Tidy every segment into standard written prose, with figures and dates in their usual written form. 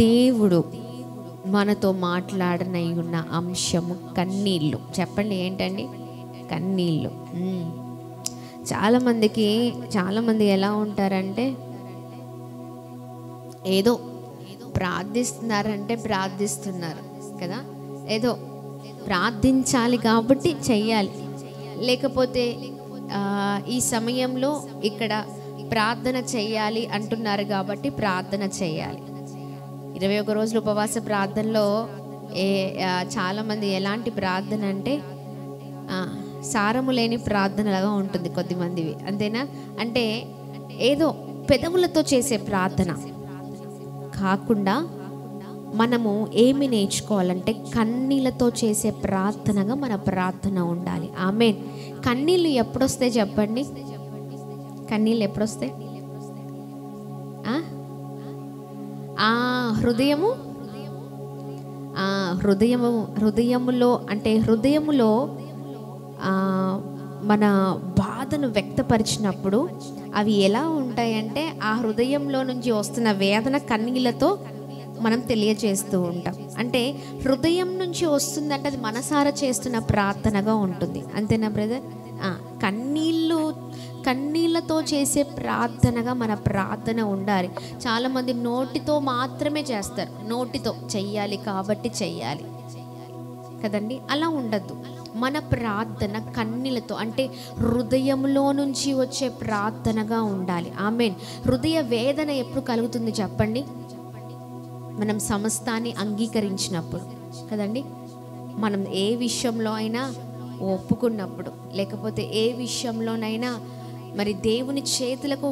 దేవుడు మనతో మాట్లాడనై ఉన్న అంశము కన్నీళ్ళు. చెప్పండి ఏంటండి? కన్నీళ్ళు. చాలామంది ఎలా ఉంటారంటే, ఏదో ప్రార్థిస్తున్నారంటే ప్రార్థిస్తున్నారు కదా, ఏదో ప్రార్థించాలి కాబట్టి చెయ్యాలి, లేకపోతే ఈ సమయంలో ఇక్కడ ప్రార్థన చెయ్యాలి అంటున్నారు కాబట్టి ప్రార్థన చేయాలి. 21 రోజుల ఉపవాస ప్రార్థనలో చాలామంది ఎలాంటి ప్రార్థన అంటే సారము లేని ప్రార్థనలాగా ఉంటుంది కొద్దిమందివి, అంతేనా? అంటే ఏదో పెదవులతో చేసే ప్రార్థన కాకుండా మనము ఏమి నేర్చుకోవాలంటే కన్నీళ్ళతో చేసే ప్రార్థనగా మన ప్రార్థన ఉండాలి. ఆమేన్. కన్నీళ్ళు ఎప్పుడొస్తాయి చెప్పండి? కన్నీళ్ళు ఎప్పుడొస్తాయి? హృదయములో అంటే హృదయములో మన బాధను వ్యక్తపరిచినప్పుడు అవి ఎలా ఉంటాయంటే ఆ హృదయంలో నుంచి వస్తున్న వేదన కన్నీళ్ళతో మనం తెలియజేస్తూ ఉంటాం. అంటే హృదయం నుంచి వస్తుందంటే అది మనసారా చేస్తున్న ప్రార్థనగా ఉంటుంది, అంతేనా బ్రదర్? కన్నీళ్ళతో చేసే ప్రార్థనగా మన ప్రార్థన ఉండాలి. చాలామంది నోటితో మాత్రమే చేస్తారు, నోటితో చెయ్యాలి కాబట్టి చెయ్యాలి కదండి, అలా ఉండద్దు. మన ప్రార్థన కన్నీళ్ళతో అంటే హృదయంలో నుంచి వచ్చే ప్రార్థనగా ఉండాలి. ఆమేన్. హృదయ వేదన ఎప్పుడు కలుగుతుంది చెప్పండి? మనం సమస్తాన్ని అంగీకరించినప్పుడు కదండి. మనం ఏ విషయంలో అయినా ఒప్పుకున్నప్పుడు, లేకపోతే ఏ విషయంలోనైనా మరి దేవుని చేతులకు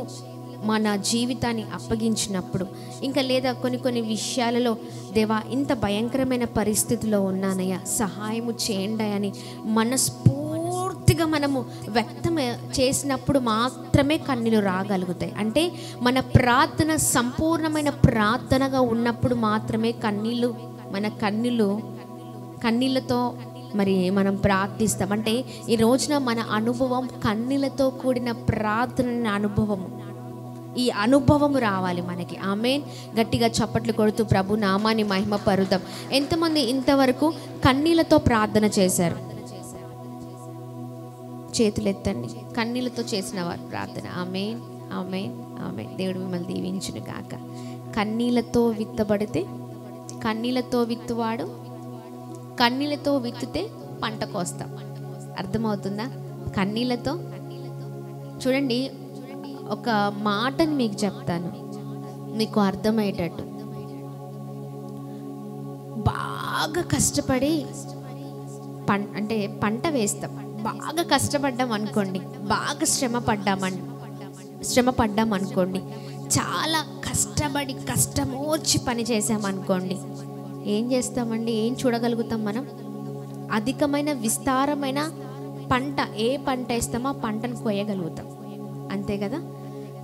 మన జీవితాన్ని అప్పగించినప్పుడు, ఇంకా లేదా కొన్ని విషయాలలో దేవా ఇంత భయంకరమైన పరిస్థితిలో ఉన్నానయ్యా సహాయము చేయండి అని మనస్ఫూర్తిగా మనము వ్యక్తం చేసినప్పుడు మాత్రమే కన్నీళ్ళు రాగలుగుతాయి. అంటే మన ప్రార్థన సంపూర్ణమైన ప్రార్థనగా ఉన్నప్పుడు మాత్రమే కన్నీళ్ళతో మరి మనం ప్రార్థిస్తాం. అంటే ఈ రోజున మన అనుభవం కన్నీళ్ళతో కూడిన ప్రార్థన అనుభవము, ఈ అనుభవము రావాలి మనకి. ఆమేన్. గట్టిగా చప్పట్లు కొడుతూ ప్రభు నామాన్ని మహిమ పరుద్దాం. ఎంతమంది ఇంతవరకు కన్నీళ్ళతో ప్రార్థన చేశారు? చేతులు ఎత్తండి. కన్నీళ్ళతో చేసిన వారు ప్రార్థన. ఆమేన్, ఆమేన్, ఆమేన్. దేవుడు మిమ్మల్ని దీవించును గాక. కన్నీళ్ళతో విత్తబడితే కన్నీళ్ళతో విత్తువాడు కన్నీళ్ళతో విత్తితే పంట కోస్తాం. అర్థమవుతుందా? కన్నీళ్ళతో చూడండి, ఒక మాటని మీకు చెప్తాను మీకు అర్థమయ్యేటట్టు. బాగా కష్టపడి పంట వేస్తాం. బాగా కష్టపడ్డాం అనుకోండి, బాగా శ్రమ పడ్డాం అనుకోండి, చాలా కష్టపడి కష్టమోర్చి పని చేసామనుకోండి, ఏం చేస్తామండి? ఏం చూడగలుగుతాం మనం? అధికమైన విస్తారమైన పంట, ఏ పంట వేస్తామో ఆ పంటను కోయగలుగుతాం, అంతే కదా.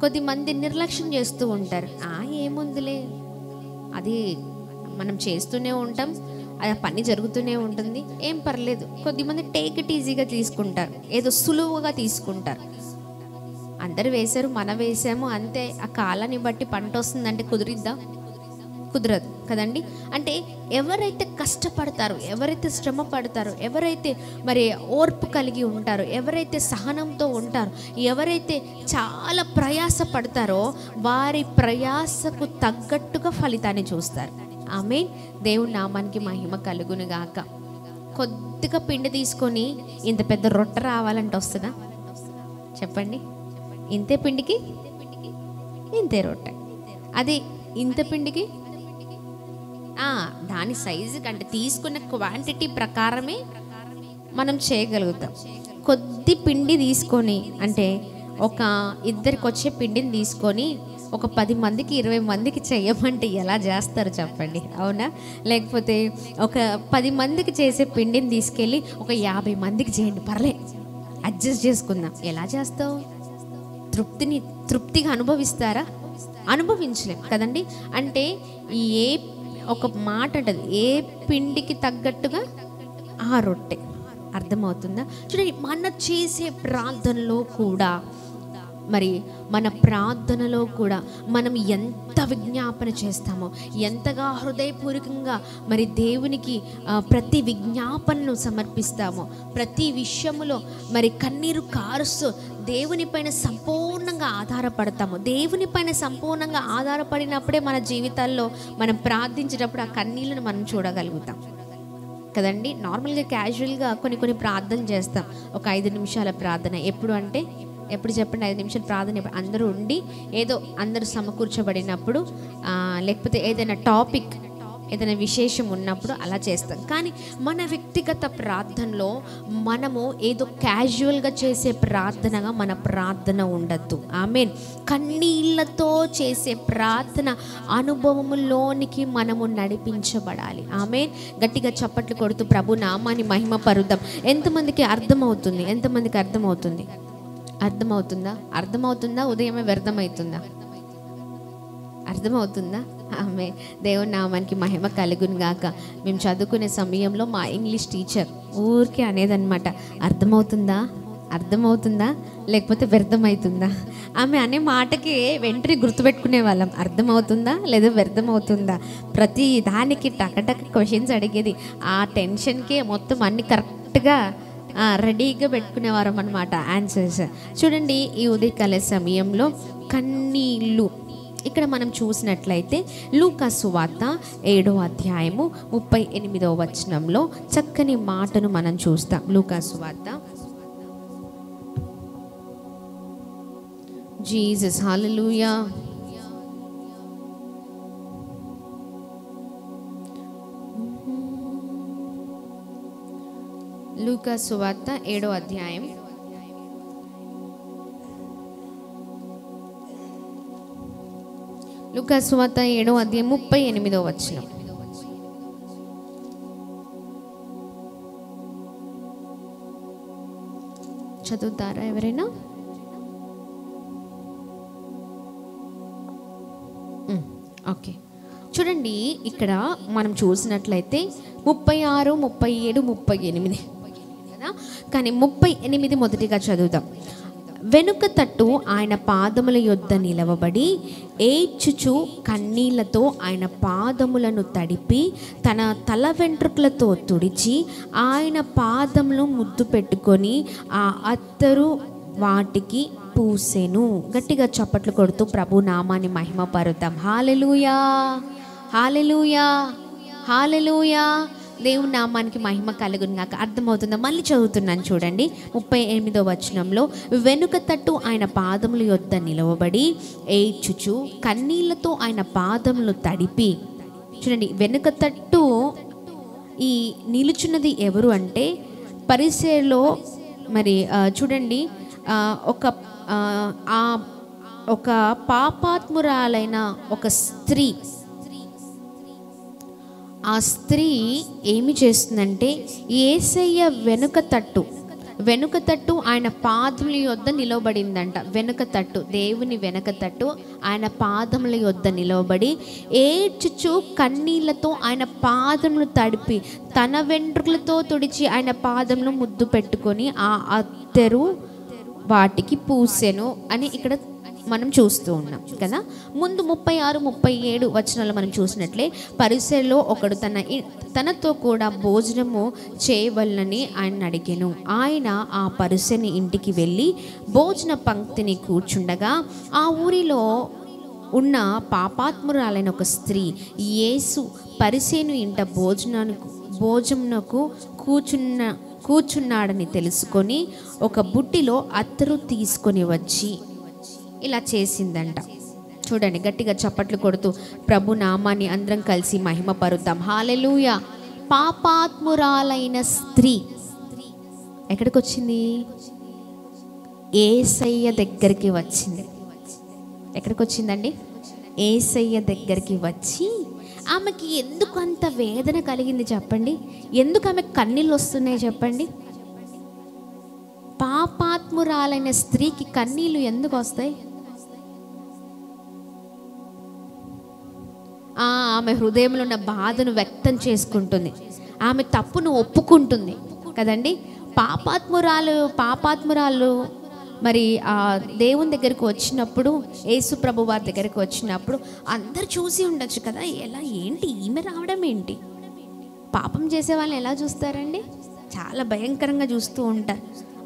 కొద్దిమంది నిర్లక్ష్యం చేస్తూ ఉంటారు. ఏముందిలే, అది మనం చేస్తూనే ఉంటాం, అది పని జరుగుతూనే ఉంటుంది, ఏం పర్లేదు. కొద్దిమంది టేక్ ఇట్ ఈజీగా తీసుకుంటారు, ఏదో సులువుగా తీసుకుంటారు. అందరు వేశారు, మనం వేసాము అంతే, ఆ కాలాన్ని బట్టి పంట వస్తుందంటే కుదిరిద్దా? కుదరదు కదండి. అంటే ఎవరైతే కష్టపడతారో, ఎవరైతే శ్రమ పడతారో, ఎవరైతే మరి ఓర్పు కలిగి ఉంటారో, ఎవరైతే సహనంతో ఉంటారో, ఎవరైతే చాలా ప్రయాస పడతారో వారి ప్రయాసకు తగ్గట్టుగా ఫలితాన్ని చూస్తారు. ఆమేన్. దేవుని నామానికి మహిమ కలుగును గాక. కొద్దిగా పిండి తీసుకొని ఇంత పెద్ద రొట్టె రావాలంటే వస్తుందా చెప్పండి? ఇంతే పిండికి ఇంతే రొట్టె, అదే ఇంత పిండికి దాని సైజు కంటే తీసుకున్న క్వాంటిటీ ప్రకారమే మనం చేయగలుగుతాం. కొద్ది పిండి తీసుకొని, అంటే ఒక ఇద్దరికి వచ్చే పిండిని తీసుకొని ఒక 10 మందికి 20 మందికి చేయమంటే ఎలా చేస్తారు చెప్పండి? అవునా? లేకపోతే ఒక 10 మందికి చేసే పిండిని తీసుకెళ్ళి ఒక 50 మందికి చేయండి, పర్లే అడ్జస్ట్ చేసుకుందాం. ఎలా చేస్తావు? తృప్తిగా అనుభవిస్తారా? అనుభవించలేం కదండి. అంటే ఒక మాట అంటది, ఏ పిండికి తగ్గట్టుగా ఆ రొట్టె. అర్థమవుతుందా? చూడండి, మన చేసే ప్రార్థనలో కూడా మరి మన ప్రార్థనలో కూడా మనం ఎంత విజ్ఞాపన చేస్తామో, ఎంతగా హృదయపూర్వకంగా మరి దేవునికి ప్రతి విజ్ఞాపనను సమర్పిస్తామో, ప్రతి విషయములో మరి కన్నీరు కారుస్తూ దేవునిపైన సంపూర్ణంగా ఆధారపడతాము. దేవునిపైన సంపూర్ణంగా ఆధారపడినప్పుడే మన జీవితాల్లో మనం ప్రార్థించేటప్పుడు ఆ కన్నీళ్ళను మనం చూడగలుగుతాం కదండి. నార్మల్గా క్యాజువల్గా కొన్ని ప్రార్థనలు చేస్తాం. ఒక 5 నిమిషాల ప్రార్థన ఎప్పుడు చెప్పండి, 5 నిమిషాల ప్రార్థన అందరూ ఉండి ఏదో అందరూ సమకూర్చబడినప్పుడు, లేకపోతే ఏదైనా టాపిక్, ఏదైనా విశేషం ఉన్నప్పుడు అలా చేస్తాం. కానీ మన వ్యక్తిగత ప్రార్థనలో మనము ఏదో క్యాజువల్గా చేసే ప్రార్థనగా మన ప్రార్థన ఉండద్దు. ఆమేన్. కన్నీళ్లతో చేసే ప్రార్థన అనుభవములోనికి మనము నడిపించబడాలి. ఆమేన్. గట్టిగా చప్పట్లు కొడుతూ ప్రభు నామాన్ని మహిమ పరుద్దాం. ఎంతమందికి అర్థమవుతుంది? అర్థమవుతుందా? ఉదయమే వ్యర్థమవుతుందా? అర్థమవుతుందా? ఆమె దేవుని నామానికి మహిమ కలుగును గాక. మేము చదువుకునే సమయంలో మా ఇంగ్లీష్ టీచర్ ఊరికే అనేదన్నమాట, అర్థమవుతుందా లేకపోతే వ్యర్థమవుతుందా? ఆమె అనే మాటకి వెంటనే గుర్తుపెట్టుకునే వాళ్ళం, అర్థమవుతుందా లేదా వ్యర్థమవుతుందా. ప్రతి దానికి టకటక క్వశ్చన్స్ అడిగేది. ఆ టెన్షన్కే మొత్తం అన్ని కరెక్ట్గా రెడీగా పెట్టుకునేవారం అన్నమాట ఆన్సర్స్. చూడండి, ఈ ఉదయకాల సమయంలో కన్నీళ్ళు ఇక్కడ మనం చూసినట్లయితే లూకా సువార్త 7వ అధ్యాయము 38వ వచనంలో చక్కని మాటను మనం చూస్తాం. లూకా సువార్త, జీసస్ హల్లెలూయా. లూకా సువార్త 7వ అధ్యాయం లూకా సువార్త 7వ అధ్యాయం 38వ వచనం. చదువుతారా ఎవరైనా? ఓకే, చూడండి, ఇక్కడ మనం చూసినట్లయితే 36, 37, 38 కదా. కానీ 38 మొదటిగా చదువుతాం. వెనుక తట్టు ఆయన పాదముల యొద్ద నిలవబడి ఏడ్చుచు కన్నీళ్లతో ఆయన పాదములను తడిపి తన తల వెంట్రుకలతో తుడిచి ఆయన పాదములు ముద్దు పెట్టుకొని ఆ అత్తరు వాటికి పూసెను. గట్టిగా చప్పట్లు కొడుతూ ప్రభు నామాన్ని మహిమ పరుద్దాం. హల్లెలూయా, హల్లెలూయా, హల్లెలూయా. దేవుని నామానికి మహిమ కలుగును గాక. అర్థమవుతుందా? మళ్ళీ చదువుతున్నాను చూడండి. 38వ వచనంలో వెనుక తట్టు ఆయన పాదముల యొద్ద నిలవబడి ఏడ్చుచు కన్నీళ్లతో ఆయన పాదములు తడిపి. చూడండి, వెనుక తట్టు ఈ నిలుచున్నది ఎవరు అంటే పరిసయ్యుల్లో మరి చూడండి, ఒక పాపాత్మురాలైన ఒక స్త్రీ. ఆ స్త్రీ ఏమి చేస్తుందంటే యేసయ్య వెనుక తట్టు ఆయన పాదముల యొద్ద నిలవబడిందంట. దేవుని వెనుక తట్టు ఆయన పాదముల యొద్ద నిలవబడి ఏడ్చుచు కన్నీళ్లతో ఆయన పాదములు తడిపి తన వెంట్రుకలతో తుడిచి ఆయన పాదములు ముద్దు పెట్టుకొని ఆ అత్తరు వాటికి పూసెను అని ఇక్కడ మనం చూస్తూ ఉన్నాం కదా. ముందు 36, 37 వచనాలు మనం చూసినట్లే పరిసయ్యుల్లో ఒకడు తనతో కూడా భోజనము చేయవలనని ఆయన అడిగెను. ఆయన ఆ పరిసయ్యుని ఇంటికి వెళ్ళి భోజన పంక్తిని కూర్చుండగా ఆ ఊరిలో ఉన్న పాపాత్మురాలైన ఒక స్త్రీ యేసు పరిసయ్యుని ఇంట భోజనమునకు కూర్చున్నాడని తెలుసుకొని ఒక బుట్టిలో అత్తరు తీసుకొని వచ్చి ఇలా చేసిందంట. చూడండి, గట్టిగా చప్పట్లు కొడుతూ ప్రభు నామాన్ని అందరం కలిసి మహిమ పరుద్దాం. హల్లెలూయా. పాపాత్మురాలైన స్త్రీ ఎక్కడికి వచ్చింది? యేసయ్య దగ్గరికి వచ్చింది. ఎక్కడికి వచ్చిందండి? యేసయ్య దగ్గరికి వచ్చి ఆమెకి ఎందుకు అంత వేదన కలిగింది చెప్పండి? ఎందుకు ఆమెకు కన్నీళ్ళు వస్తున్నాయి చెప్పండి? పాపాత్మురాలైన స్త్రీకి కన్నీళ్ళు ఎందుకు వస్తాయి? ఆమె హృదయంలో ఉన్న బాధను వ్యక్తం చేసుకుంటుంది. ఆమె తప్పును ఒప్పుకుంటుంది కదండి. పాపాత్మురాలు మరి ఆ దేవుని దగ్గరికి వచ్చినప్పుడు, యేసు ప్రభు వారి దగ్గరికి వచ్చినప్పుడు అందరు చూసి ఉండొచ్చు కదా, ఏంటి ఈమె రావడం ఏంటి? పాపం చేసే వాళ్ళని ఎలా చూస్తారండి? చాలా భయంకరంగా చూస్తూ ఉంటారు.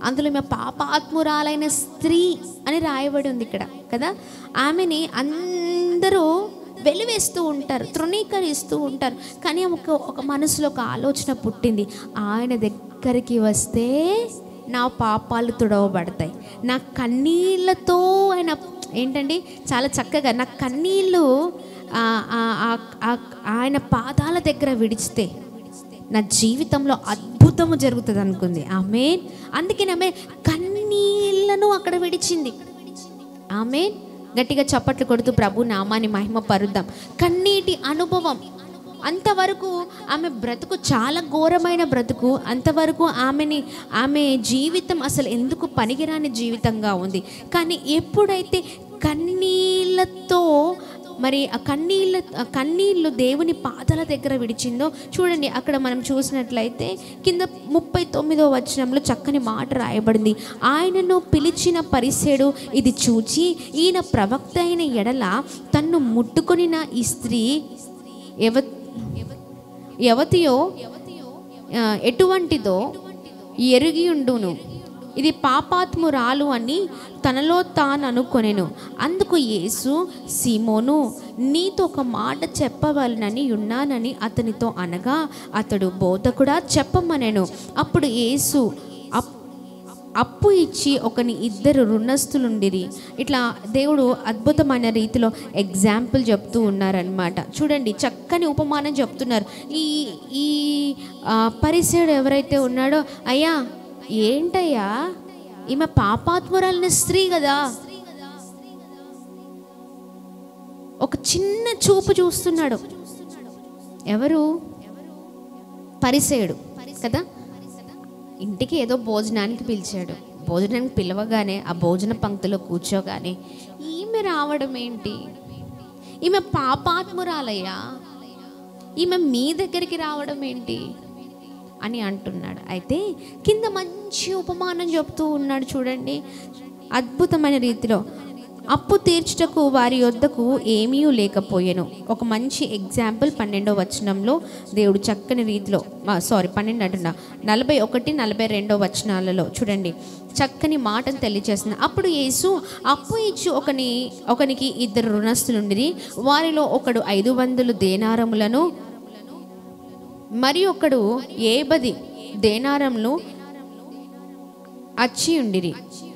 అందులో ఈమె పాపాత్మురాలైన స్త్రీ అని రాయబడి ఉంది ఇక్కడ కదా. ఆమెని అందరూ వెలివేస్తూ ఉంటారు, తృణీకరిస్తూ ఉంటారు. కానీ ఒక మనసులో ఒక ఆలోచన పుట్టింది, ఆయన దగ్గరికి వస్తే నా పాపాలు తుడవబడతాయి. నా కన్నీళ్ళతో ఆయన ఏంటండి చాలా చక్కగా నా కన్నీళ్ళు ఆయన పాదాల దగ్గర విడిచితే నా జీవితంలో అద్భుతము జరుగుతుంది అనుకుంది. ఆమేన్. అందుకని ఆమె కన్నీళ్లను అక్కడ విడిచింది. ఆమేన్. గట్టిగా చప్పట్లు కొడుతూ ప్రభు నామాన్ని మహిమ పరుద్దాం. కన్నీటి అనుభవం అంతవరకు ఆమె బ్రతుకు చాలా ఘోరమైన బ్రతుకు. అంతవరకు ఆమె జీవితం అసలు ఎందుకు పనికిరాని జీవితంగా ఉంది. కానీ ఎప్పుడైతే కన్నీళ్ళతో మరి ఆ కన్నీళ్ళు దేవుని పాదాల దగ్గర విడిచిందో చూడండి. అక్కడ మనం చూసినట్లయితే కింద 39వ వచనంలో చక్కని మాట రాయబడింది. ఆయనను పిలిచిన పరిసేడు ఇది చూచి ఈయన ప్రవక్త అయిన ఎడల తన్ను ముట్టుకొనిన ఈ స్త్రీ ఎవతియో ఎటువంటిదో ఎరిగి ఉండును, ఇది పాపాత్మురాలు అని తనలో తాను అనుకొనెను. అందుకు యేసు, సీమోను, నీతో ఒక మాట చెప్పవలనని ఉన్నానని అతనితో అనగా అతడు, బోధకుడా చెప్పమనెను. అప్పుడు యేసు అప్పు ఇచ్చి ఇద్దరు రుణస్థులుండిరి. ఇట్లా దేవుడు అద్భుతమైన రీతిలో ఎగ్జాంపుల్ చెప్తూ ఉన్నారనమాట. చూడండి, చక్కని ఉపమానం చెప్తున్నారు. ఈ పరిసేయుడు ఎవరైతే ఉన్నాడో, అయ్యా ఏంటయ్యా ఈమె పాపాత్మురాలైన స్త్రీ కదా, ఒక చిన్న చూపు చూస్తున్నాడు. ఎవరు? పరిసేయుడు కదా. ఇంటికి ఏదో భోజనానికి పిలిచాడు. భోజనానికి పిలవగానే ఆ భోజన పంక్తిలో కూర్చోగానే ఈమె రావడం ఏంటి? ఈమె పాపాత్మురాలయ్యా, ఈమె మీ దగ్గరికి రావడం ఏంటి అని అంటున్నాడు. అయితే కింద మంచి ఉపమానం చెప్తూ ఉన్నాడు చూడండి, అద్భుతమైన రీతిలో. అప్పు తీర్చుటకు వారి యొద్దకు ఏమీ లేకపోయెను. ఒక మంచి ఎగ్జాంపుల్ 12వ వచనంలో దేవుడు చక్కని రీతిలో 12 అంటున్నా 41, 42 వచనాలలో చూడండి చక్కని మాటను తెలియజేస్తుంది. అప్పుడు యేసు అప్పు ఇచ్చి ఒకనికి ఇద్దరు రుణస్థులుండిరి. వారిలో ఒకడు 500 దేనారములను మరి ఒకడు 70 దేనారములు అచ్చి ఉండిరి.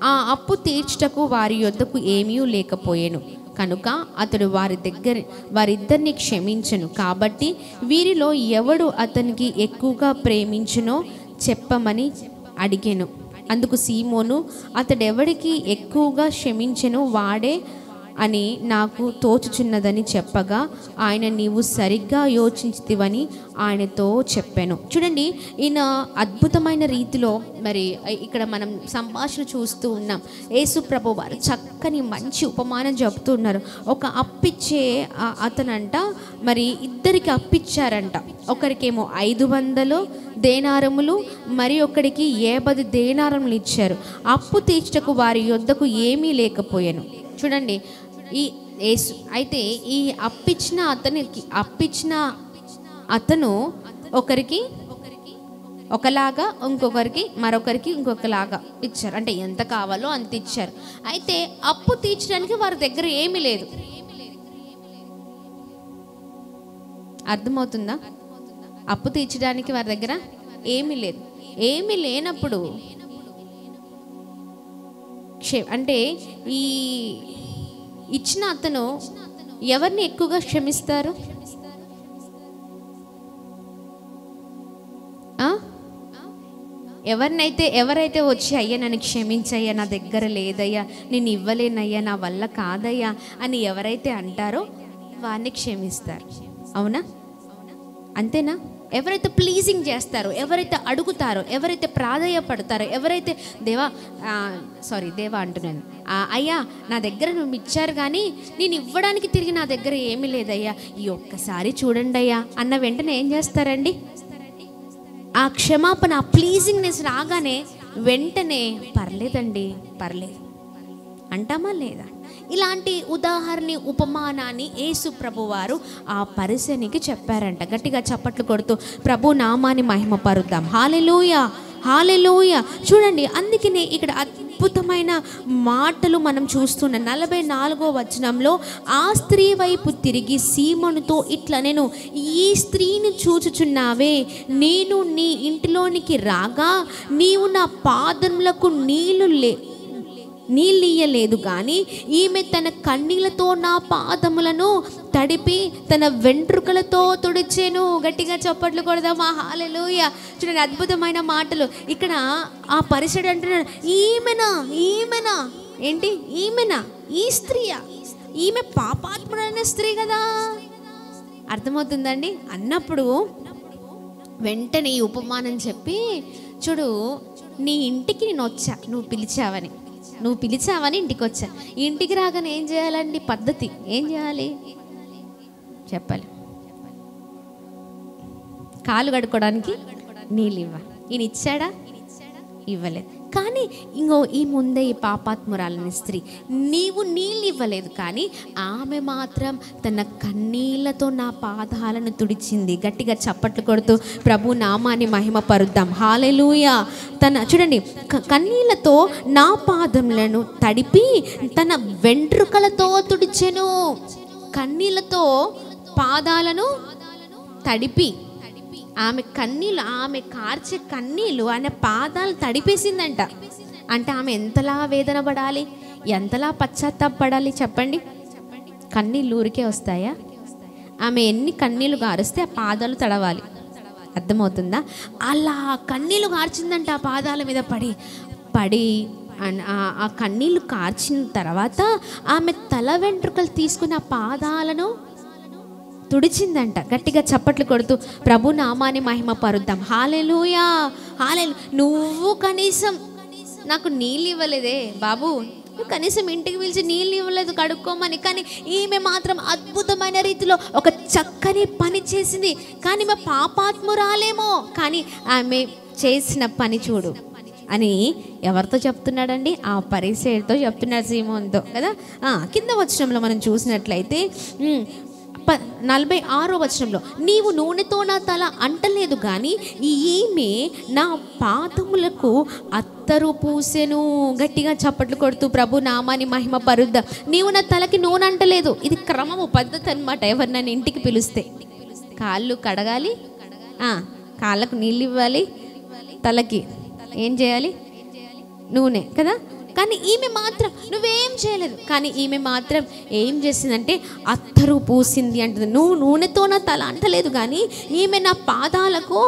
ఆ అప్పు తీర్చుటకు వారి యొద్దకు ఏమీ లేకపోయెను కనుక అతడు వారిద్దరిని క్షమించెను. కాబట్టి వీరిలో ఎవడు అతనికి ఎక్కువగా ప్రేమించునో చెప్పమని అడిగెను. అందుకు సీమోను, అతడెవడికి ఎక్కువగా క్షమించెను వాడే అని నాకు తోచుచున్నదని చెప్పగా ఆయన, నీవు సరిగ్గా యోచించితివని ఆయనతో చెప్పాను. చూడండి, ఈయన అద్భుతమైన రీతిలో మరి ఇక్కడ మనం సంభాషణ చూస్తూ ఉన్నాం. యేసు ప్రభు వారు చక్కని మంచి ఉపమానం చెప్తూ ఉన్నారు. ఒక అప్పిచ్చే అతనంట మరి ఇద్దరికి అప్పిచ్చారంట. ఒకరికేమో 500 దేనారములు మరి ఒకడికి 70 దేనారములు ఇచ్చారు. అప్పు తీర్చుటకు వారి యొద్దకు ఏమీ లేకపోయాను. చూడండి, అయితే ఈ అప్పిచ్చిన అతను ఒకరికి ఒకలాగా, మరొకరికి ఇంకొకలాగా ఇచ్చారు. అంటే ఎంత కావాలో అంత ఇచ్చారు. అయితే అప్పు తీర్చడానికి వారి దగ్గర ఏమీ లేదు. అర్థమవుతుందా? అప్పు తీర్చడానికి వారి దగ్గర ఏమీ లేదు. ఏమీ లేనప్పుడు అంటే ఈ ఇచ్చిన అతను ఎవరిని ఎక్కువగా క్షమిస్తారు? ఎవరైతే వచ్చి, అయ్యా నన్ను క్షమించయ్యా, నా దగ్గర లేదయ్యా, నేను ఇవ్వలేనయ్యా, నా వల్ల కాదయ్యా అని ఎవరైతే అంటారో వారిని క్షమిస్తారు. అవునా? అంతేనా? ఎవరైతే ప్లీజింగ్ చేస్తారో, ఎవరైతే అడుగుతారో, ఎవరైతే ప్రాధేయపడతారో, ఎవరైతే దేవా అంటున్నాను, అయ్యా నా దగ్గర నువ్వు ఇచ్చారు కానీ నేను ఇవ్వడానికి తిరిగి నా దగ్గర ఏమీ లేదయ్యా, ఈ ఒక్కసారి చూడండి అయ్యా అన్న వెంటనే ఏం చేస్తారండి? ఆ క్షమాపణ, ఆ ప్లీజింగ్నెస్ రాగానే వెంటనే పర్లేదండి, పర్లేదు, అంటామా లేదా? ఇలాంటి ఉదాహరణ ఉపమానాన్ని యేసు ప్రభు వారు ఆ పరిసనికి చెప్పారంట. గట్టిగా చప్పట్లు కొడుతూ ప్రభు నామాన్ని మహిమపరుద్దాం. హల్లెలూయా, హల్లెలూయా. చూడండి, అందుకనే ఇక్కడ అద్భుతమైన మాటలు మనం చూస్తున్నాం. 44వ వచనంలో ఆ స్త్రీ వైపు తిరిగి సీమోనుతో ఇట్లా, నేను ఈ స్త్రీని చూచుచున్నావే, నేను నీ ఇంటిలోనికి రాగా నీవు నా పాదములకు నీళ్ళియ్యలేదు, కానీ ఈమె తన కన్నీళ్లతో నా పాదములను తడిపి తన వెంట్రుకలతో తుడిచెను. గట్టిగా చప్పట్లు కొడదామా? హల్లెలూయా. చూడండి, అద్భుతమైన మాటలు. ఇక్కడ ఆ పరిసడు అంటున్నాడు, ఈమెనా ఏంటి? ఈమెనా? ఈ స్త్రీయా? ఈమె పాపాత్ముడైన స్త్రీ కదా. అర్థమవుతుందండి? అన్నప్పుడు వెంటనే ఈ ఉపమానం చెప్పి, చూడు, నీ ఇంటికి నేను వచ్చా, నువ్వు పిలిచావని ఇంటికి వచ్చా. ఇంటికి రాగానే ఏం చేయాలండి? పద్ధతి ఏం చేయాలి చెప్పాలి? కాలు కడుక్కోవడానికి నీళ్ళు ఇవ్వాలి. ఈయన ఇచ్చాడా? ఇవ్వలేదు. కానీ ఇంకో ఈ ముందే ఈ పాపాత్మురాలని స్త్రీ, నీవు నీళ్ళు ఇవ్వలేదు, కానీ ఆమె మాత్రం తన కన్నీళ్లతో నా పాదాలను తుడిచింది. గట్టిగా చప్పట్లు కొడుతూ ప్రభు నామాన్ని మహిమపరుద్దాం. హల్లెలూయా. చూడండి, కన్నీళ్లతో నా పాదములను తడిపి తన వెంట్రుకలతో తుడిచెను. కన్నీళ్లతో పాదాలను తడిపి, ఆమె కార్చే కన్నీళ్ళు ఆయన పాదాలు తడిపేసిందంట. అంటే ఆమె ఎంతలా వేదన పడాలి, ఎంతలా పశ్చాత్తాపడాలి చెప్పండి? కన్నీళ్ళు ఊరికే వస్తాయా? ఆమె ఎన్ని కన్నీళ్ళు గారిస్తే ఆ పాదాలు తడవాలి. అర్థమవుతుందా? అలా కన్నీళ్ళు కార్చిందంట ఆ పాదాల మీద పడి ఆ కన్నీళ్ళు కార్చిన తర్వాత ఆమె తల వెంట్రుకలు తీసుకుని ఆ పాదాలను తుడిచిందంట. గట్టిగా చప్పట్లు కొడుతూ ప్రభు నామాన్ని మహిమపరుద్దాం. హల్లెలూయా, హల్లెలూయా. నువ్వు కనీసం నాకు నీళ్ళు ఇవ్వలేదే బాబు, నువ్వు కనీసం ఇంటికి పిలిచి నీళ్ళు ఇవ్వలేదు కడుక్కోమని. కానీ ఈమె మాత్రం అద్భుతమైన రీతిలో ఒక చక్కని పని చేసింది. కానీ మా పాపాత్మురాలేమో, కానీ ఆమె చేసిన పని చూడు అని ఎవరితో చెప్తున్నాడండి? ఆ పరిసయ్యుడితో చెప్తున్నాడు, సీమోనుతో కదా. కింద వచనంలో మనం చూసినట్లయితే 46వ వచనంలో, నీవు నూనెతో నా తల అంటలేదు, కానీ ఈమె నా పాదములకు అత్తరు పూసెను. గట్టిగా చప్పట్లు కొడుతూ ప్రభు నామాన్ని మహిమపరుద్దాం. నీవు నా తలకి నూనె అంటలేదు. ఇది క్రమము, పద్ధతి అనమాట. ఎవరు నన్ను ఇంటికి పిలిస్తే కాళ్ళు కడగాలి, కాళ్ళకు నీళ్ళు ఇవ్వాలి, తలకి ఏం చేయాలి? నూనె కదా. కానీ ఈమె మాత్రం నువ్వేం చేయలేదు. కానీ ఈమె మాత్రం ఏం చేసిందంటే అత్తరు పూసింది అంటుంది. నువ్వు నూనెతో నా తల అంటలేదు, కానీ ఈమె నా పాదాలకు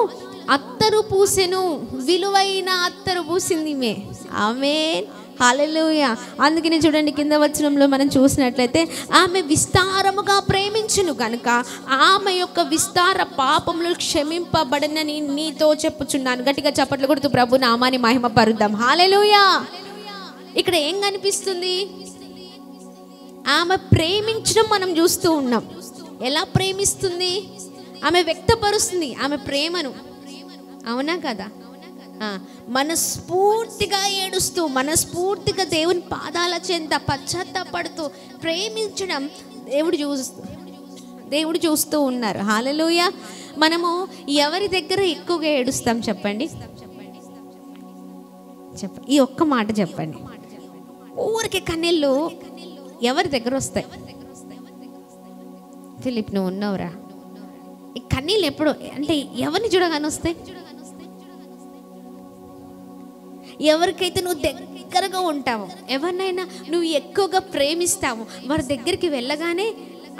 అత్తరు పూసెను. విలువైన అత్తరు పూసింది ఈమె. ఆమేన్, హల్లెలూయా. అందుకనే చూడండి, కింద వచనంలో మనం చూసినట్లయితే ఆమె విస్తారముగా ప్రేమించును కనుక ఆమె యొక్క విస్తార పాపములు క్షమింపబడనని నీతో చెప్పుచున్నాను. గట్టిగా చప్పట్లు కొడుతూ ప్రభు నామాన్ని మహిమపరుద్దాం. హల్లెలూయా. ఇక్కడ ఏం కనిపిస్తుంది? ఆమె ప్రేమించడం మనం చూస్తూ ఉన్నాం. ఎలా ప్రేమిస్తుంది? ఆమె వ్యక్తపరుస్తుంది ఆమె ప్రేమను. అవునా కదా? మనస్ఫూర్తిగా ఏడుస్తూ, మనస్ఫూర్తిగా దేవుని పాదాల చెంత పశ్చాత్తాపడుతూ ప్రేమించడం దేవుడు చూస్తూ ఉన్నారు. హల్లెలూయా. మనము ఎవరి దగ్గర ఎక్కువగా ఏడుస్తాం చెప్పండి? ఈ ఒక్క మాట చెప్పండి. ఊరికే కన్నీళ్ళు ఎవరి దగ్గర వస్తాయి? ఫిలిప్, నువ్వు ఉన్నావురా. ఈ కన్నీళ్ళు ఎప్పుడు అంటే ఎవరిని చూడగానే వస్తాయి? ఎవరికైతే నువ్వు దగ్గరగా ఉంటావో, ఎవరినైనా నువ్వు ఎక్కువగా ప్రేమిస్తావో వారి దగ్గరికి వెళ్ళగానే,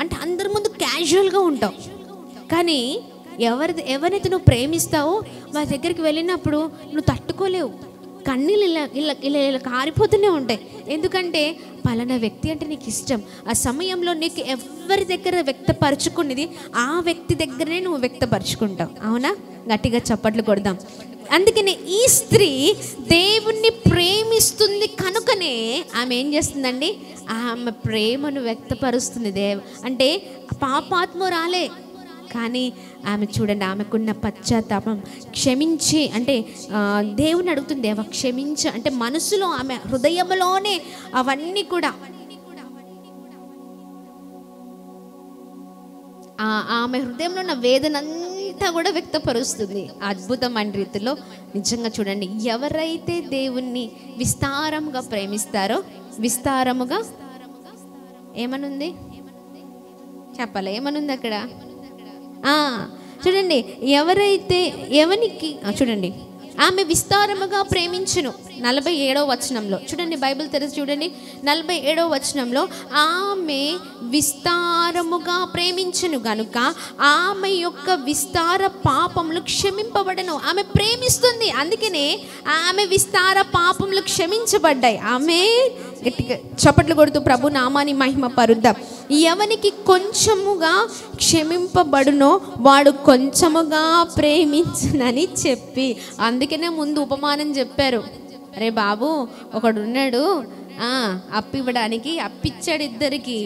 అంటే అందరి ముందు క్యాజువల్గా ఉంటావు, కానీ ఎవరైతే నువ్వు ప్రేమిస్తావో వారి దగ్గరికి వెళ్ళినప్పుడు నువ్వు తట్టుకోలేవు. కన్నీళ్ళు ఇలా కారిపోతూనే ఉంటాయి. ఎందుకంటే పలానా వ్యక్తి అంటే నీకు ఇష్టం. ఆ సమయంలో నీకు ఎవరి దగ్గర వ్యక్తపరచుకునేది ఆ వ్యక్తి దగ్గరనే నువ్వు వ్యక్తపరచుకుంటావు. అవునా? గట్టిగా చప్పట్లు కొడదాం. అందుకనే ఈ స్త్రీ దేవుణ్ణి ప్రేమిస్తుంది కనుకనే ఆమె ఏం చేస్తుందండి? ఆమె ప్రేమను వ్యక్తపరుస్తుంది. అంటే పాపాత్మురాలే, కానీ ఆమె చూడండి, ఆమెకున్న పశ్చాత్తాపం క్షమించి అంటే దేవుని అడుగుతుంది, దేవా క్షమించ అంటే మనసులో ఆమె హృదయంలోనే అవన్నీ కూడా ఆమె హృదయంలో ఉన్న వేదన అంతా కూడా వ్యక్తపరుస్తుంది అద్భుతమైన రీతిలో. నిజంగా చూడండి, ఎవరైతే దేవుణ్ణి విస్తారముగా ప్రేమిస్తారో, విస్తారముగా ఏమనుంది చెప్పాలి, ఏమనుంది అక్కడ చూడండి, ఎవరైతే ఎవనికి చూడండి, ఆమె విస్తారముగా ప్రేమించును. 47వ వచనంలో చూడండి, బైబిల్ తెరిచి చూడండి, 47వ వచనంలో ఆమె విస్తారముగా ప్రేమించును గనుక ఆమె యొక్క విస్తార పాపములు క్షమింపబడను. ఆమె ప్రేమిస్తుంది, అందుకనే ఆమె విస్తార పాపములు క్షమించబడ్డాయి. ఆమె గట్టిగా చప్పట్లు కొడుతూ ప్రభు నామాన్ని మహిమ పరుద్దాం. ఎవనికి కొంచెముగా క్షమింపబడునో వాడు కొంచెముగా ప్రేమించునని చెప్పి, అందుకనే ముందు ఉపమానం చెప్పారు. అరే బాబు, ఒకడున్నాడు అప్పివ్వడానికి, అప్పిచ్చాడు ఇద్దరికి.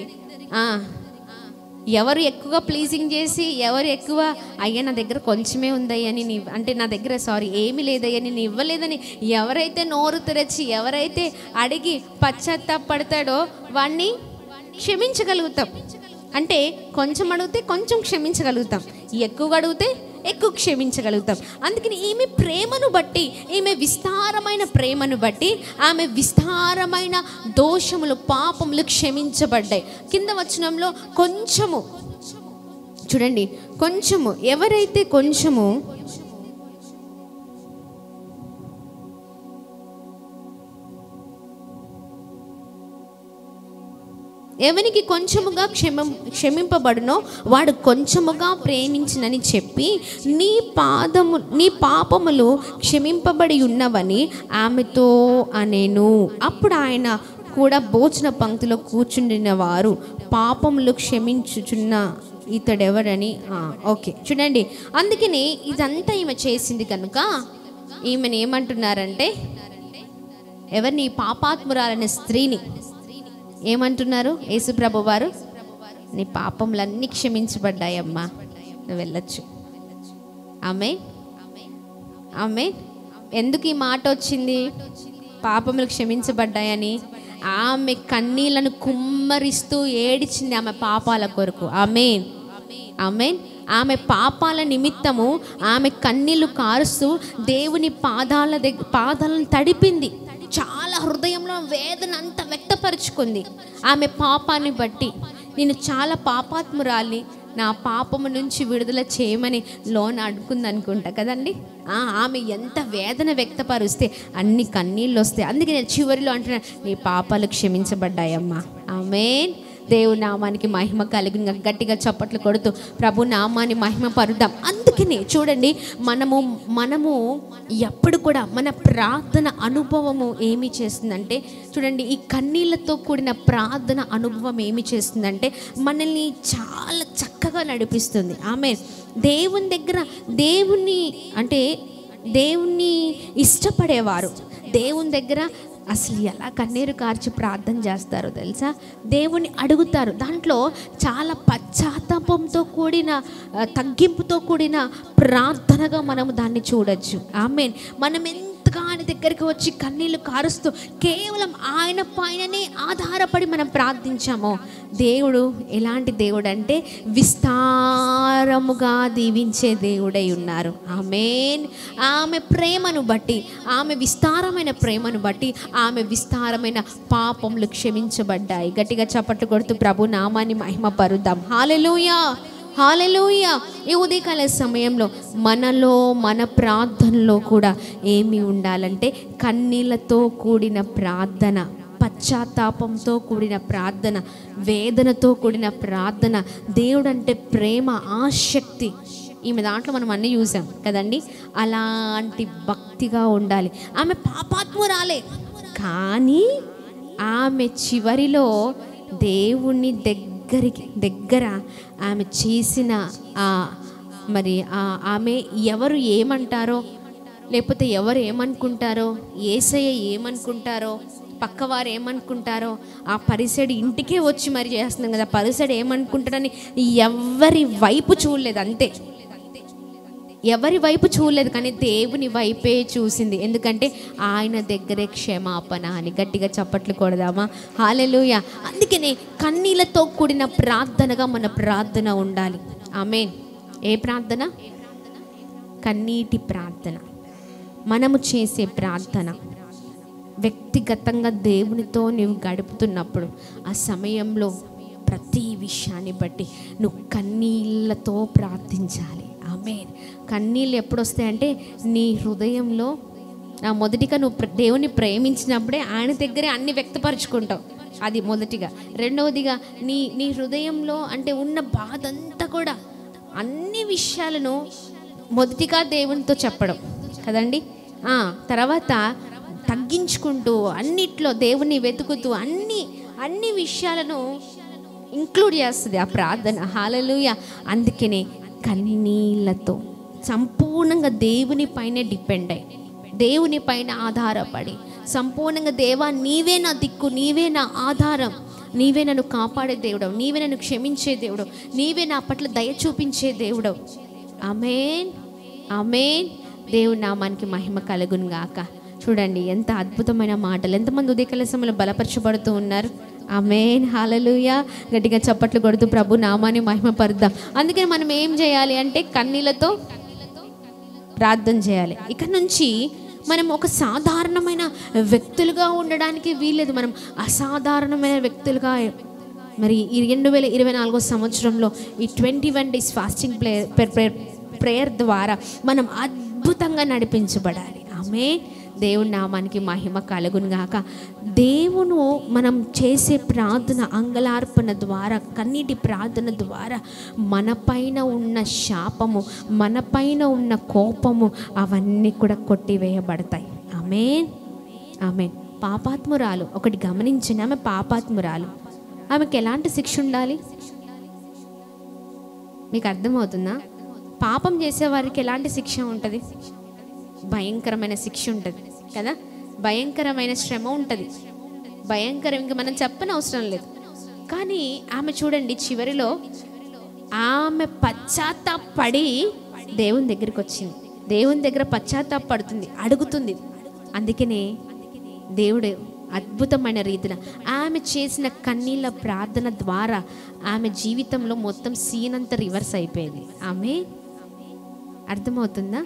ఎవరు ఎక్కువగా ప్లీజింగ్ చేసి, ఎవరు ఎక్కువ అయ్యా నా దగ్గర కొంచెమే ఉందయ్యని అంటే నా దగ్గర ఏమీ లేదయ్యని నేను ఇవ్వలేదని ఎవరైతే నోరు తెరచి, ఎవరైతే అడిగి పశ్చాత్తాపడతాడో వాడిని క్షమించగలుగుతాం. అంటే కొంచెం అడిగితే కొంచెం క్షమించగలుగుతాం, ఎక్కువగా అడిగితే ఎక్కువ క్షమించగలుగుతాం. అందుకని ఈమె ప్రేమను బట్టి, ఈమె విస్తారమైన ప్రేమను బట్టి ఆమె విస్తారమైన దోషములు, పాపములు క్షమించబడ్డాయి. కింద వచనంలో కొంచెము చూడండి, కొంచెము ఎవరైతే కొంచెము ఎవనికి కొంచెముగా క్షమింపబడునో వాడు కొంచెముగా ప్రేమించినని చెప్పి నీ పాపములు క్షమింపబడి ఉన్నవని ఆమెతో అనేను. అప్పుడు ఆయన కూడా భోజన పంక్తిలో కూర్చుండిన వారు పాపములు క్షమించుచున్న ఇతడెవరని ఓకే చూడండి. అందుకని ఇదంతా ఈమె చేసింది కనుక ఈమెను ఏమంటున్నారంటే, ఎవరిని? పాపాత్మురాలనే స్త్రీని ఏమంటున్నారు? యేసుప్రభు వారు, నీ పాపములన్నీ క్షమించబడ్డాయమ్మా, నువ్వు వెళ్ళొచ్చు. ఆమేన్, ఆమేన్. ఎందుకు ఈ మాట వచ్చింది? పాపములు క్షమించబడ్డాయని. ఆమె కన్నీళ్లను కుమ్మరిస్తూ ఏడిచింది ఆమె పాపాల కొరకు. ఆమేన్, ఆమేన్. ఆమె పాపాల నిమిత్తము ఆమె కన్నీళ్లు కారుస్తూ దేవుని పాదాలను తడిపింది. చాలా హృదయంలో వేదన అంతా వ్యక్తపరుచుకుంది. ఆమె పాపాన్ని బట్టి, నేను చాలా పాపాత్మురాలి, నా పాపము నుంచి విడుదల చేయమని లోన అడుగుంది అనుకుంటా కదండి. ఆమె ఎంత వేదన వ్యక్తపరుస్తే అన్ని కన్నీళ్ళు వస్తాయి. అందుకే నేను చివరిలో అంటున్నా, నీ పాపాలు క్షమించబడ్డాయమ్మా. ఆమేన్. దేవుని నామానికి మహిమ కలిగి గట్టిగా చప్పట్లు కొడుతూ ప్రభు నామాన్ని మహిమ పరుద్దాం. అందుకనే చూడండి, మనము ఎప్పుడు కూడా మన ప్రార్థన అనుభవము ఏమి చేస్తుందంటే, చూడండి, ఈ కన్నీళ్లతో కూడిన ప్రార్థన అనుభవం ఏమి చేస్తుందంటే మనల్ని చాలా చక్కగా నడిపిస్తుంది. ఆమె దేవుని దగ్గర దేవుణ్ణి ఇష్టపడేవారు దేవుని దగ్గర అసలు ఎలా కన్నీరు కార్చి ప్రార్థన చేస్తారో తెలుసా? దేవుని అడుగుతారు. దాంట్లో చాలా పశ్చాత్తాపంతో కూడిన, తగ్గింపుతో కూడిన ప్రార్థనగా మనము దాన్ని చూడొచ్చు. ఆమేన్. మనం ఎంతగా ఆయన దగ్గరికి వచ్చి కన్నీళ్లు కారుస్తూ కేవలం ఆయన పైననే ఆధారపడి మనం ప్రార్థించామో, దేవుడు ఎలాంటి దేవుడు అంటే విస్తారముగా దీవించే దేవుడై ఉన్నారు. ఆమేన్. ఆమె ప్రేమను బట్టి, ఆమె విస్తారమైన ప్రేమను బట్టి ఆమె విస్తారమైన పాపములు క్షమించబడ్డాయి. గట్టిగా చప్పట్లు కొడుతూ ప్రభు నామాన్ని మహిమ పరుద్దాం. హల్లెలూయా, హల్లెలూయా. ఈ ఉదయకాల సమయంలో మనలో, మన ప్రార్థనలో కూడా ఏమి ఉండాలంటే కన్నీళ్లతో కూడిన ప్రార్థన, పశ్చాత్తాపంతో కూడిన ప్రార్థన, వేదనతో కూడిన ప్రార్థన. దేవుడు అంటే ప్రేమ, ఆసక్తి. ఈమె దాంట్లో మనం అన్నీ చూసాం కదండి. అలాంటి భక్తిగా ఉండాలి. ఆమె పాపాత్మురాలే, కానీ ఆమె చివరిలో దేవుని దగ్గర ఆమె చేసిన మరి ఆమె ఎవరు ఏమంటారో, లేకపోతే ఎవరు ఏమనుకుంటారో, యేసయ్య ఏమనుకుంటారో, పక్కవారు ఏమనుకుంటారో, ఆ పరిసెడు ఇంటికే వచ్చి మరి చేస్తున్నాం కదా, పరిసెడు ఏమనుకుంటారని ఎవరి వైపు చూడలేదు. అంతే, ఎవరి వైపు చూడలేదు, కానీ దేవుని వైపే చూసింది. ఎందుకంటే ఆయన దగ్గరే క్షమాపణ అని. గట్టిగా చప్పట్లు కొడదామా? హల్లెలూయా. అందుకనే కన్నీళ్లతో కూడిన ప్రార్థనగా మన ప్రార్థన ఉండాలి. ఆమేన్. ఏ ప్రార్థన? కన్నీటి ప్రార్థన. మనము చేసే ప్రార్థన వ్యక్తిగతంగా దేవునితో నీవు గడుపుతున్నప్పుడు ఆ సమయంలో ప్రతి విషయాన్ని బట్టి నువ్వు కన్నీళ్ళతో ప్రార్థించాలి. ఆమేన్. కన్నీళ్ళు ఎప్పుడు వస్తాయంటే నీ హృదయంలో మొదటిగా నువ్వు దేవుని ప్రేమించినప్పుడే ఆయన దగ్గరే అన్ని వ్యక్తపరుచుకుంటావు. అది మొదటిగా. రెండవదిగా నీ హృదయంలో అంటే ఉన్న బాధ అంతా కూడా అన్ని విషయాలను మొదటిగా దేవునితో చెప్పడం కదండి. తర్వాత తగ్గించుకుంటూ అన్నిట్లో దేవుని వెతుకుతూ అన్ని విషయాలను ఇంక్లూడ్ చేస్తుంది ఆ ప్రార్థన. హల్లెలూయా. అందుకనే కన్నీళ్లతో సంపూర్ణంగా దేవుని పైన డిపెండ్ అయ్యి, దేవుని పైన ఆధారపడి సంపూర్ణంగా, దేవా నీవే నా దిక్కు, నీవే నా ఆధారం, నీవే నన్ను కాపాడే దేవుడవు, నీవే నన్ను క్షమించే దేవుడవు, నీవే నా పట్ల దయ చూపించే దేవుడవు. ఆమేన్, ఆమేన్. దేవుని నామానికి మహిమ కలుగును గాక. చూడండి ఎంత అద్భుతమైన మాటలు. ఎంతమంది ఉదయకాల సమయంలో బలపరచబడుతూ ఉన్నారు. ఆమేన్, హల్లెలూయా. గట్టిగా చప్పట్లు కొడుతూ ప్రభు నామాన్ని మహిమపరుద్దాం. అందుకని మనం ఏం చేయాలి అంటే కన్నీళ్లతో ప్రార్థన చేయాలి. ఇక నుంచి మనం ఒక సాధారణమైన వ్యక్తులుగా ఉండడానికి వీల్లేదు. మనం అసాధారణమైన వ్యక్తులుగా మరి ఈ 2024 సంవత్సరంలో ఈ 21 days ఫాస్టింగ్ ప్రేయర్ ద్వారా మనం అద్భుతంగా నడిపించబడాలి. ఆమేన్. దేవుని నామానికి మహిమ కలుగును గాక. దేవును మనం చేసే ప్రార్థన అంగలార్పణ ద్వారా, కన్నీటి ప్రార్థన ద్వారా మనపైన ఉన్న శాపము, మనపైన ఉన్న కోపము అవన్నీ కూడా కొట్టివేయబడతాయి. ఆమేన్, ఆమేన్. పాపాత్మురాలు ఒకటి గమనించిన, ఆమె పాపాత్మురాలు. ఆమెకి ఎలాంటి శిక్ష ఉండాలి మీకు అర్థమవుతుందా? పాపం చేసేవారికి ఎలాంటి శిక్ష ఉంటుంది? భయంకరమైన శిక్ష ఉంటుంది కదా, భయంకరమైన శ్రమ ఉంటుంది, భయంకరం, ఇంకా మనం చెప్పనవసరం లేదు. కానీ ఆమె చూడండి, చివరిలో ఆమె పశ్చాత్తాపడి దేవుని దగ్గరికి వచ్చింది. దేవుని దగ్గర పశ్చాత్తాపడుతుంది, అడుగుతుంది. అందుకనే దేవుడు అద్భుతమైన రీతిలో ఆమె చేసిన కన్నీళ్ళ ప్రార్థన ద్వారా ఆమె జీవితంలో మొత్తం సీనంతా రివర్స్ అయిపోయింది. ఆమె అర్థమవుతుందా?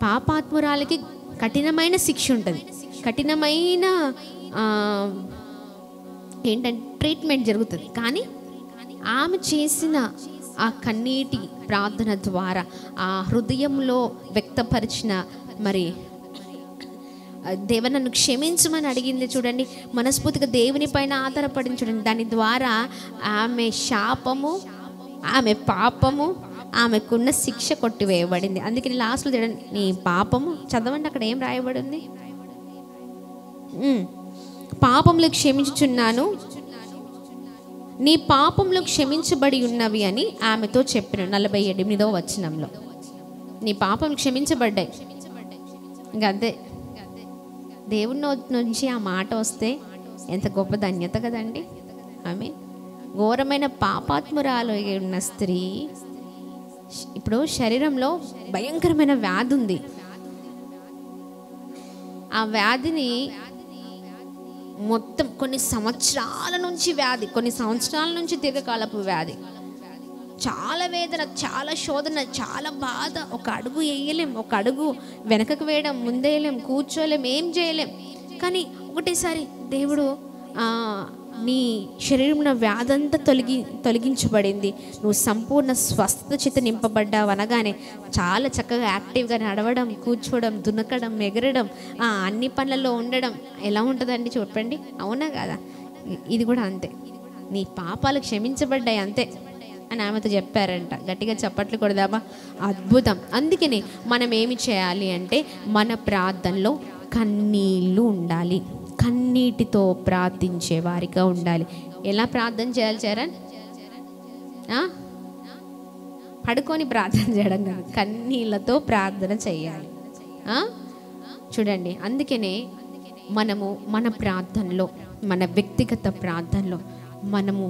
పాపాత్మురాలకి కఠినమైన శిక్ష ఉంటుంది, కఠినమైన ఏంటంటే ట్రీట్మెంట్ జరుగుతుంది. కానీ ఆమె చేసిన ఆ కన్నీటి ప్రార్థన ద్వారా, ఆ హృదయంలో వ్యక్తపరిచిన మరి దేవ నన్ను క్షమించమని అడిగింది చూడండి, మనస్ఫూర్తిగా దేవుని పైన ఆధారపడింది చూడండి. దాని ద్వారా ఆమె శాపము, ఆమె పాపము, ఆమెకున్న శిక్ష కొట్టివేయబడింది. అందుకని లాస్ట్లో చూడండి, నీ పాపము చదవండి, అక్కడ ఏం రాయబడి ఉంది? పాపములు క్షమించుచున్నాను, నీ పాపములు క్షమించబడి ఉన్నవి అని ఆమెతో చెప్పిన 48వ వచనంలో. నీ పాపములు క్షమించబడ్డాయి. ఇంకా అంతే. దేవుని నుంచి ఆ మాట వస్తే ఎంత గొప్ప ధన్యత కదండి. ఆమె ఘోరమైన పాపాత్మురాలు ఉన్న స్త్రీ, ఇప్పుడు శరీరంలో భయంకరమైన వ్యాధి ఉంది. ఆ వ్యాధిని మొత్తం కొన్ని సంవత్సరాల నుంచి వ్యాధి, కొన్ని సంవత్సరాల నుంచి దీర్ఘకాలపు వ్యాధి, చాలా వేదన, చాలా శోధన, చాలా బాధ. ఒక అడుగు వేయలేం, ఒక అడుగు వెనకకు వేయడం, ముందేయలేం, కూర్చోలేం, ఏం చేయలేం. కానీ దేవుడు నీ శరీరంలో వ్యాధంతా తొలగించబడింది, నువ్వు సంపూర్ణ స్వస్థత చేత నింపబడ్డావు అనగానే చాలా చక్కగా యాక్టివ్గా నడవడం, కూర్చోవడం, దునకడం, ఎగరడం, అన్ని పనులలో ఉండడం ఎలా ఉంటుందండి చెప్పండి? అవునా కదా? ఇది కూడా అంతే. నీ పాపాలు క్షమించబడ్డాయి అంతే అని ఆమెతో చెప్పారంట. గట్టిగా చప్పట్లు కొడదామా? అద్భుతం. అందుకని మనం ఏమి చేయాలి అంటే మన ప్రార్థనలో కన్నీళ్ళు ఉండాలి, కన్నీటితో ప్రార్థించే వారిగా ఉండాలి. ఎలా ప్రార్థన చేయాలి చరణ్? పడుకొని ప్రార్థన చేయడం కాదు, కన్నీళ్ళతో ప్రార్థన చేయాలి. చూడండి, అందుకనే మనము మన ప్రార్థనలో, మన వ్యక్తిగత ప్రార్థనలో మనము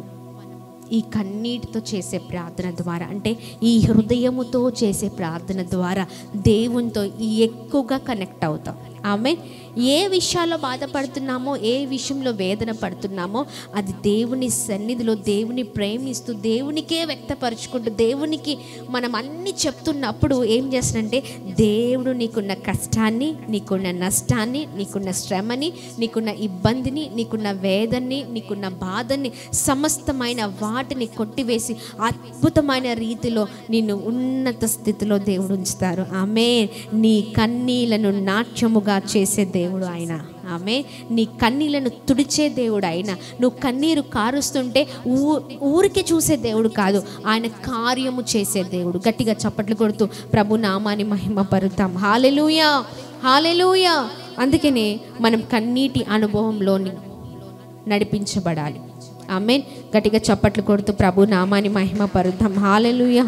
ఈ కన్నీటితో చేసే ప్రార్థన ద్వారా, అంటే ఈ హృదయముతో చేసే ప్రార్థన ద్వారా దేవునితో ఎక్కువగా కనెక్ట్ అవుతాం. ఆమె ఏ విషయాల్లో బాధపడుతున్నామో, ఏ విషయంలో వేదన పడుతున్నామో అది దేవుని సన్నిధిలో దేవుని ప్రేమిస్తూ దేవునికే వ్యక్తపరుచుకుంటూ దేవునికి మనం అన్నీ చెప్తున్నప్పుడు ఏం చేస్తానంటే దేవుడు నీకున్న కష్టాన్ని, నీకున్న నష్టాన్ని, నీకున్న శ్రమని, నీకున్న ఇబ్బందిని, నీకున్న వేదన్ని, నీకున్న బాధని, సమస్తమైన వాటిని కొట్టివేసి అద్భుతమైన రీతిలో నిన్ను ఉన్నత స్థితిలో దేవుడు ఉంచుతారు. ఆమె నీ కన్నీళ్లను నాట్యముగా చేసే దేవుడు ఆయన. ఆమె నీ కన్నీళ్లను తుడిచే దేవుడు ఆయన. నువ్వు కన్నీరు కారుస్తుంటే ఊరికే చూసే దేవుడు కాదు, ఆయన కార్యము చేసే దేవుడు. గట్టిగా చప్పట్లు కొడుతూ ప్రభు నామాన్ని మహిమపరుద్దాం. హల్లెలూయా, హల్లెలూయా. అందుకనే మనం కన్నీటి అనుభవంలోని నడిపించబడాలి. ఆమేన్. గట్టిగా చప్పట్లు కొడుతూ ప్రభు నామాన్ని మహిమపరుద్దాం. హల్లెలూయా.